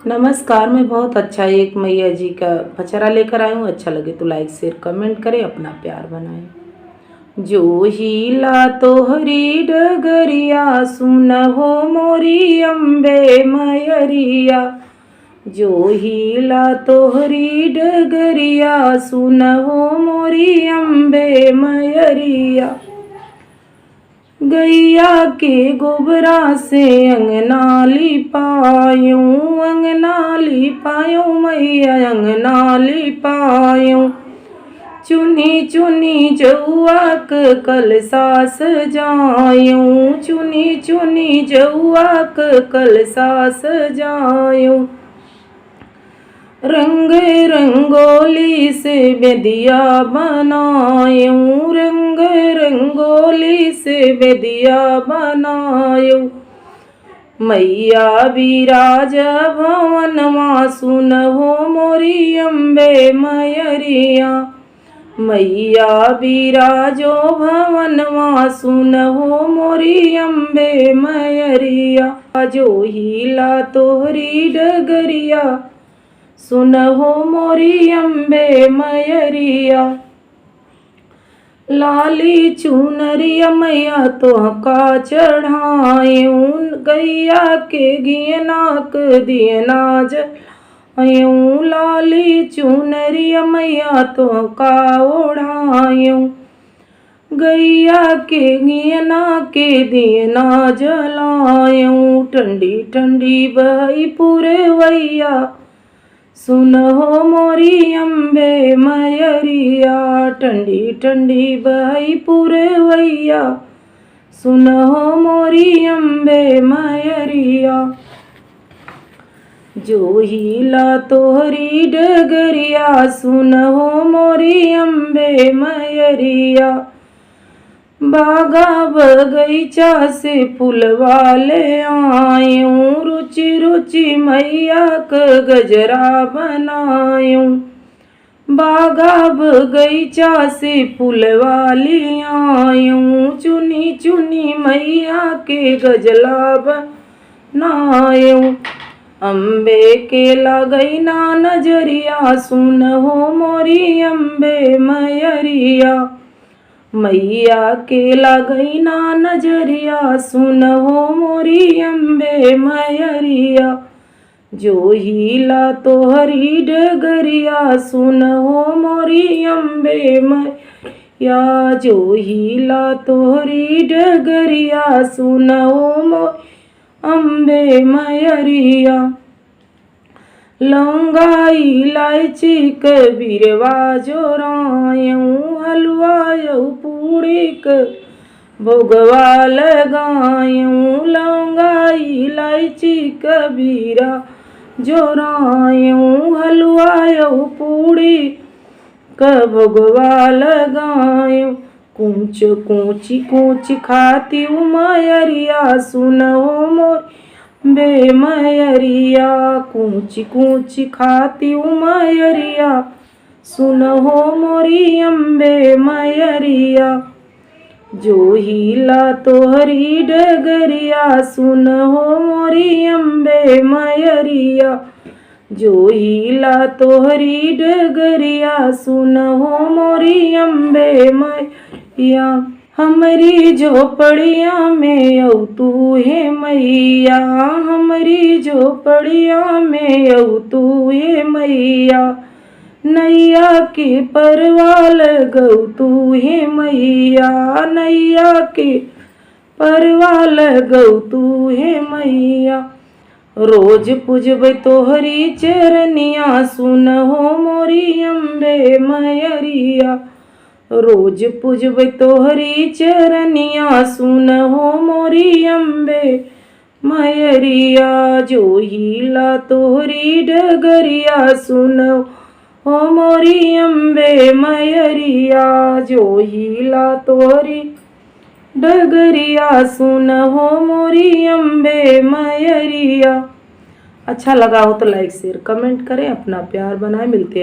नमस्कार। मैं बहुत अच्छा एक मैया जी का पचरा लेकर आई हूँ। अच्छा लगे तो लाइक शेयर कमेंट करें, अपना प्यार बनाएं। जो हीला तोहरी डगरिया सुनहो मोरी अम्बे मयरिया। जो हीला तोहरी डगरिया सुनहो मोरी अम्बे मयरिया। गैया के गोबरा से अंगना लिपायूं, अंगना लिपायूं मैया अंगना लिपायूं। चुनी चुनी जौआक कलसा सजायूं, चुनी चुनी जौआक कलसा सजायूं। रंग रंगोली से बेदिया बनायूं, रंग रंगोली से बेदिया बनायूं। मैया बिराज भवनमा सुनहो मोरी अम्बे मयरिया। मैया बिराजो भवनमा सुनहो मोरी अम्बे मयरिया। जो हीला तोहरी डगरिया सुनहो मोरी अम्बे मयरिया। लाली चुनरिया मैया तोहका चढ़ायूं, गैया के गियनाक दियना जलायूं। लाली चुनरिया मैया तोहका ओढ़ायूं, गैया के गियना के दियना जलायूं। ठंडी ठंडी बही पुरवैया सुनहो मोरी अम्बे मयरिया। ठंडी ठंडी बही पुरवैया सुनहो मोरी अम्बे मयरिया। जो हीला तोहरी डगरिया सुनहो मोरी अम्बे मयरिया। बागा बगीचा से फूलवा ले आयूं, रुचि रुचि मैया क गजरा बनायूं। बागा बगीचा से फूलवा ले आयूं, चुनी चुनी मैया के गजला बनायूं। अम्बे के लगई ना नजरिया सुनहो मोरी अम्बे मयरिया। मैया के लगई ना नजरिया सुनहो मोरी अम्बे मयरिया। जो हीला तोहरी डगरिया सुनहो मोरी अम्बे मयरिया। जो हीला तोहरी डगरिया सुनहो मोरी अम्बे मयरिया। लौंगा इलायची कबीरवा जोरायूं, हलवायूं पूड़ी क भोगवा लगायूं। लौंगा इलायची कबीरा जोरायूं, हलवायूं पूड़ी क भोगवा लगायूं। कूच कूची कूच खाती मयरिया सुनहो मोरी अम्बे मयरिया। कूची कूची खाती मयरिया सुनहो मोरी अम्बे मयरिया। जो हीला तोहरी डगरिया सुनहो मोरी अम्बे मयरिया। जो हीला तोहरी डगरिया सुनहो मोरी अम्बे मयरिया। हमरी झोपड़िया में औ तू हे मैया, हमरी झोपड़िया में औ तू हे मैया। नैया के परवाल गौ तू हे मैया, नैया के परवाल गौ तू हे मैया। रोज पूजब तोहरी चरनिया सुनहो मोरी अम्बे मयरिया। रोज पूजब तोहरी चरनिया सुनहो मोरी अम्बे मयरिया। जो हीला तोहरी डगरिया सुनहो मोरी अम्बे मयरिया। जो हीला तोहरी डगरिया सुनहो मोरी अम्बे मयरिया। अच्छा लगा हो तो लाइक शेयर कमेंट करें, अपना प्यार बनाए। मिलते हैं।